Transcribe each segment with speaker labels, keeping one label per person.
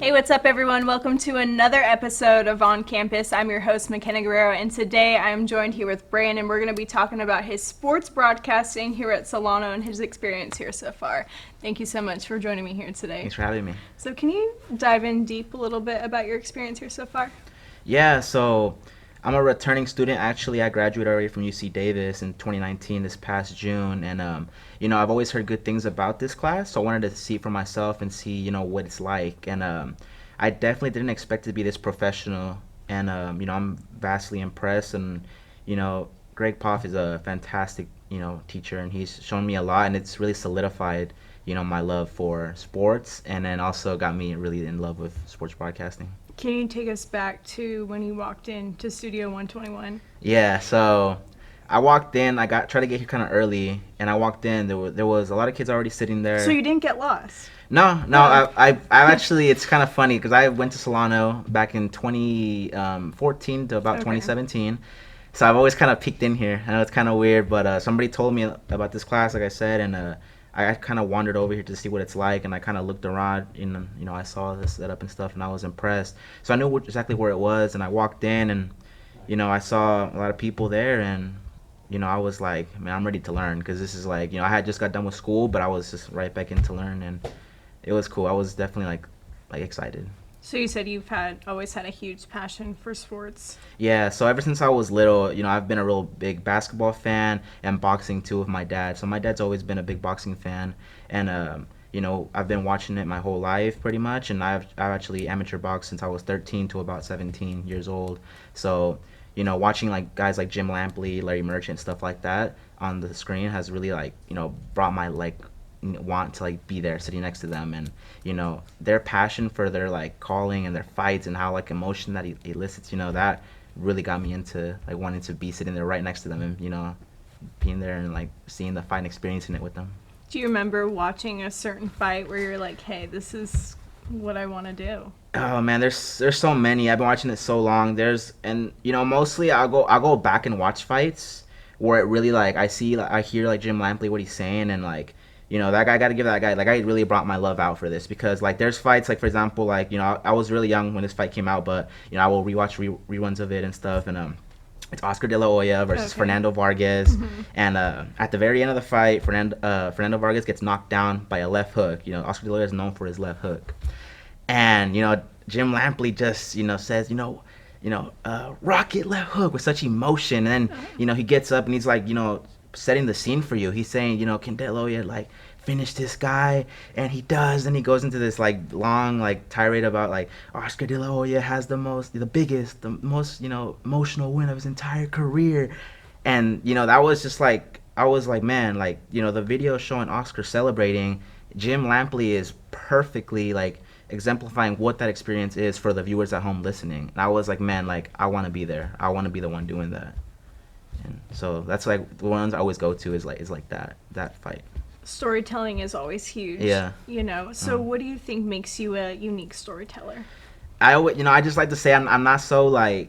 Speaker 1: Hey, what's up, everyone? Welcome to another episode of On Campus. I'm your host, Myckena Guerrero, and today I'm joined here with Brayan, and we're going to be talking about his sports broadcasting here at Solano and his experience here so far. Thank you so much for joining me here today.
Speaker 2: Thanks for having me.
Speaker 1: So can you dive in deep a little bit about your experience here so far?
Speaker 2: Yeah, so I'm a returning student. Actually, I graduated already from UC Davis in 2019 this past June, and I've always heard good things about this class, so I wanted to see for myself and see, what it's like. And I definitely didn't expect it to be this professional, and I'm vastly impressed. And Greg Poff is a fantastic, teacher, and he's shown me a lot, and it's really solidified, my love for sports, and then also got me really in love with sports broadcasting.
Speaker 1: Can you take us back to when you walked into Studio 121?
Speaker 2: Yeah, so I walked in. Tried to get here kind of early, and I walked in. There was a lot of kids already sitting there.
Speaker 1: So you didn't get lost?
Speaker 2: No. I actually, it's kind of funny because I went to Solano back in 2014 to about 2017. So I've always kind of peeked in here. I know it's kind of weird, but somebody told me about this class, like I said, and I kind of wandered over here to see what it's like, and I kind of looked around, and I saw this setup and stuff, and I was impressed. So I knew exactly where it was, and I walked in, and I saw a lot of people there, and I was like, man, I'm ready to learn, because this is like, I had just got done with school, but I was just right back in to learn, and it was cool. I was definitely like excited.
Speaker 1: So you said you've always had a huge passion for sports.
Speaker 2: Yeah, so ever since I was little, I've been a real big basketball fan and boxing too with my dad. So my dad's always been a big boxing fan, and I've been watching it my whole life pretty much. And I've actually amateur boxed since I was 13 to about 17 years old. So watching like guys like Jim Lampley, Larry Merchant, stuff like that on the screen has really brought my want to be there sitting next to them, and their passion for their calling and their fights and how emotion that elicits, that really got me into wanting to be sitting there right next to them, and being there and seeing the fight and experiencing it with them.
Speaker 1: Do you remember watching a certain fight where you're like, hey, this is what I want to do?
Speaker 2: Oh man, there's so many. I've been watching it so long. Mostly I'll go back and watch fights where it really I hear Jim Lampley, what he's saying, and that guy, got to give that guy, I really brought my love out for this, because there's fights for example, I was really young when this fight came out, but I will rewatch reruns of it and stuff, and it's Oscar De La Hoya versus Fernando Vargas, and at the very end of the fight, Fernando Vargas gets knocked down by a left hook. Oscar De La Hoya is known for his left hook, and Jim Lampley just says rocket left hook with such emotion, and then he gets up and he's setting the scene for you. He's saying, can De La Hoya finish this guy? And he does. Then he goes into this long tirade about Oscar De La Hoya has the most emotional win of his entire career. And that was just I was like, man, the video showing Oscar celebrating, Jim Lampley is perfectly exemplifying what that experience is for the viewers at home listening. And I was like, man, I want to be there. I want to be the one doing that. And so that's the ones I always go to is that fight.
Speaker 1: Storytelling is always huge.
Speaker 2: Yeah.
Speaker 1: So what do you think makes you a unique storyteller?
Speaker 2: I just like to say I'm not so I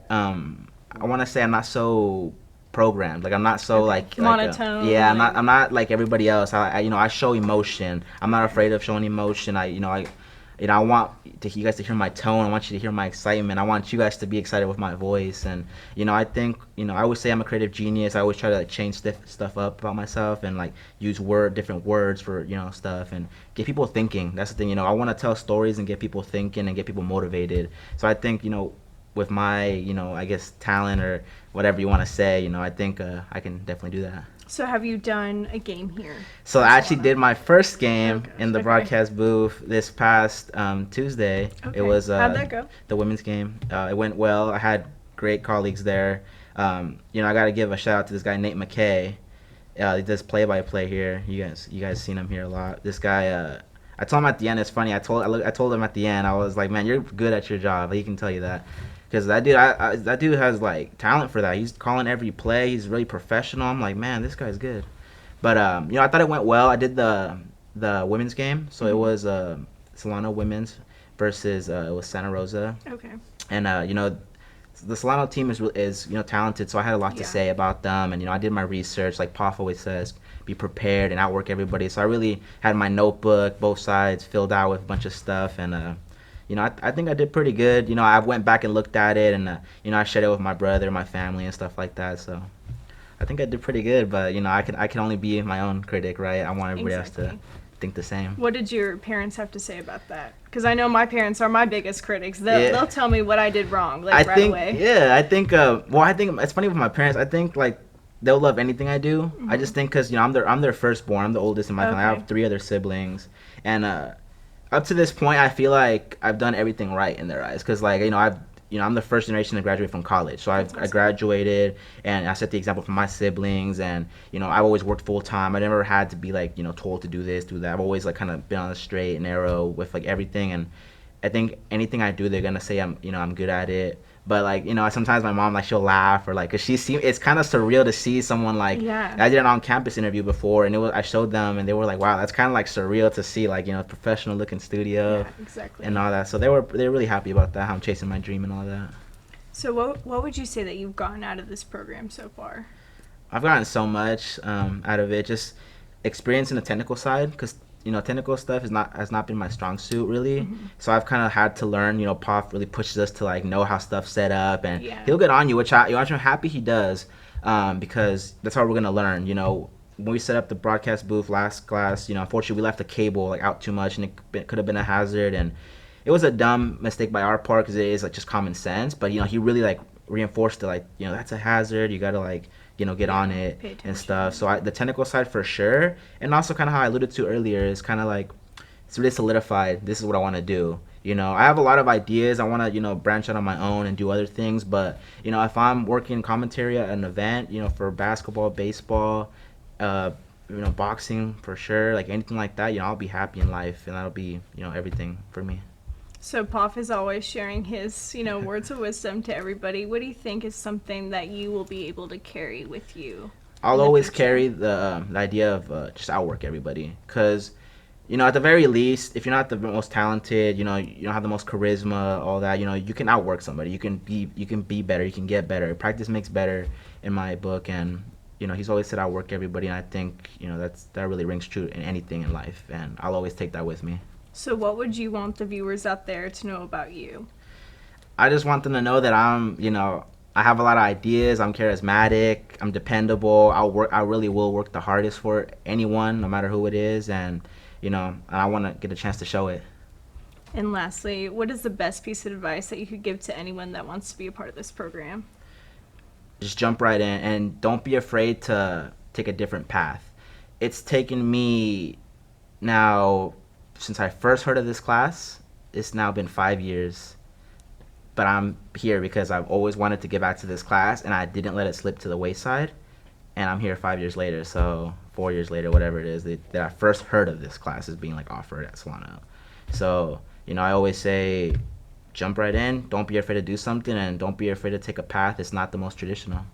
Speaker 2: want to say I'm not so programmed. I'm not so
Speaker 1: monotone.
Speaker 2: I'm not like everybody else. I show emotion. I'm not afraid of showing emotion. I want you guys to hear my tone. I want you to hear my excitement. I want you guys to be excited with my voice. And I think I always say I'm a creative genius. I always try to change stuff up about myself and use different words for stuff and get people thinking. That's the thing. I want to tell stories and get people thinking and get people motivated. So I think with my I guess talent or whatever you want to say, I think I can definitely do that.
Speaker 1: So have you done a game here?
Speaker 2: So I actually did my first game in the broadcast booth this past Tuesday.
Speaker 1: Okay.
Speaker 2: It was
Speaker 1: How'd that go?
Speaker 2: The women's game. It went well. I had great colleagues there. I got to give a shout out to this guy Nate McKay. He does play-by-play here. You guys seen him here a lot. This guy. I told him at the end. It's funny. I told him at the end. I was like, man, you're good at your job. He can tell you that. Because that dude has talent for that. He's calling every play. He's really professional. I'm like, man, this guy's good. But I thought it went well. I did the women's game, so it was Solano women's versus it was Santa Rosa.
Speaker 1: Okay.
Speaker 2: And the Solano team is talented, so I had a lot to say about them. And I did my research, like Poff always says, be prepared and outwork everybody. So I really had my notebook, both sides, filled out with a bunch of stuff, and you know, I think I did pretty good. You know, I went back and looked at it, and you know, I shared it with my brother, my family, and stuff like that. So I think I did pretty good. But you know, I can only be my own critic, right? I want everybody else to think the same.
Speaker 1: What did your parents have to say about that? Because I know my parents are my biggest critics. They'll tell me what I did wrong, like right away.
Speaker 2: Yeah, I think. Well, I think it's funny with my parents. I think like they'll love anything I do. Mm-hmm. I just think because you know I'm their firstborn. I'm the oldest in my family. I have 3 other siblings, and up to this point, I feel like I've done everything right in their eyes. Because like I'm the first generation to graduate from college. So I graduated, and I set the example for my siblings. And you know, I've always worked full time. I never had to be like, you know, told to do this, do that. I've always like kind of been on the straight and narrow with like everything. And I think anything I do, they're gonna say I'm good at it. But like, you know, sometimes my mom, like, she'll laugh, or like, cause it's kind of surreal to see someone like, I did an on-campus interview before, and I showed them, and they were like, wow, that's kind of like surreal to see, like, you know, professional looking studio, and all that. So they're really happy about that, how I'm chasing my dream and all that.
Speaker 1: So what would you say that you've gotten out of this program so far?
Speaker 2: I've gotten so much out of it, just experience in the technical side, because you know, technical stuff has not been my strong suit really. Mm-hmm. So I've kind of had to learn. You know, Pop really pushes us to like know how stuff's set up, and he'll get on you, which I'm happy he does, because that's how we're gonna learn. You know, when we set up the broadcast booth last class, you know, unfortunately we left the cable like out too much, and it could have been a hazard, and it was a dumb mistake by our part because it is like just common sense. But you know, he really like reinforced it, like, you know, that's a hazard. You gotta like, you know, get on it and stuff. So the technical side for sure, and also kind of how I alluded to earlier is kind of like it's really solidified. This is what I want to do. You know, I have a lot of ideas. I want to, you know, branch out on my own and do other things. But you know, if I'm working commentary at an event, you know, for basketball, baseball, you know, boxing for sure, like anything like that, you know, I'll be happy in life, and that'll be, you know, everything for me.
Speaker 1: So Poff is always sharing his, you know, words of wisdom to everybody. What do you think is something that you will be able to carry with you?
Speaker 2: I'll always carry the idea of just outwork everybody. Because, you know, at the very least, if you're not the most talented, you know, you don't have the most charisma, all that, you know, you can outwork somebody. You can be better. You can get better. Practice makes better in my book. And, you know, he's always said outwork everybody. And I think, you know, that really rings true in anything in life. And I'll always take that with me.
Speaker 1: So what would you want the viewers out there to know about you?
Speaker 2: I just want them to know that I'm, you know, I have a lot of ideas. I'm charismatic. I'm dependable. I really will work the hardest for anyone, no matter who it is. And, you know, I want to get a chance to show it.
Speaker 1: And lastly, what is the best piece of advice that you could give to anyone that wants to be a part of this program?
Speaker 2: Just jump right in, and don't be afraid to take a different path. It's taken me now, since I first heard of this class, it's now been 5 years, but I'm here because I've always wanted to get back to this class, and I didn't let it slip to the wayside, and I'm here 5 years later, so 4 years later, whatever it is, that I first heard of this class is being like offered at Solano. So, you know, I always say, jump right in, don't be afraid to do something, and don't be afraid to take a path that's not the most traditional.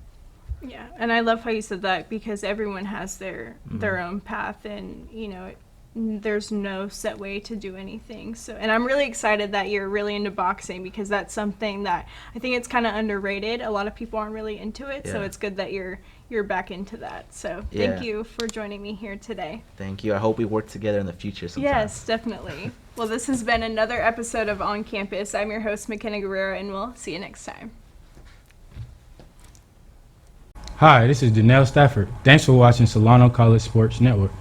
Speaker 1: Yeah, and I love how you said that, because everyone has their own path, and, you know, there's no set way to do anything. So, and I'm really excited that you're really into boxing, because that's something that I think it's kind of underrated. A lot of people aren't really into it, so it's good that you're back into that. So thank you for joining me here today.
Speaker 2: Thank you. I hope we work together in the future sometime.
Speaker 1: Yes, definitely. Well, this has been another episode of On Campus. I'm your host, Myckena Guerrero, and we'll see you next time.
Speaker 3: Hi, this is Danelle Stafford. Thanks for watching Solano College Sports Network.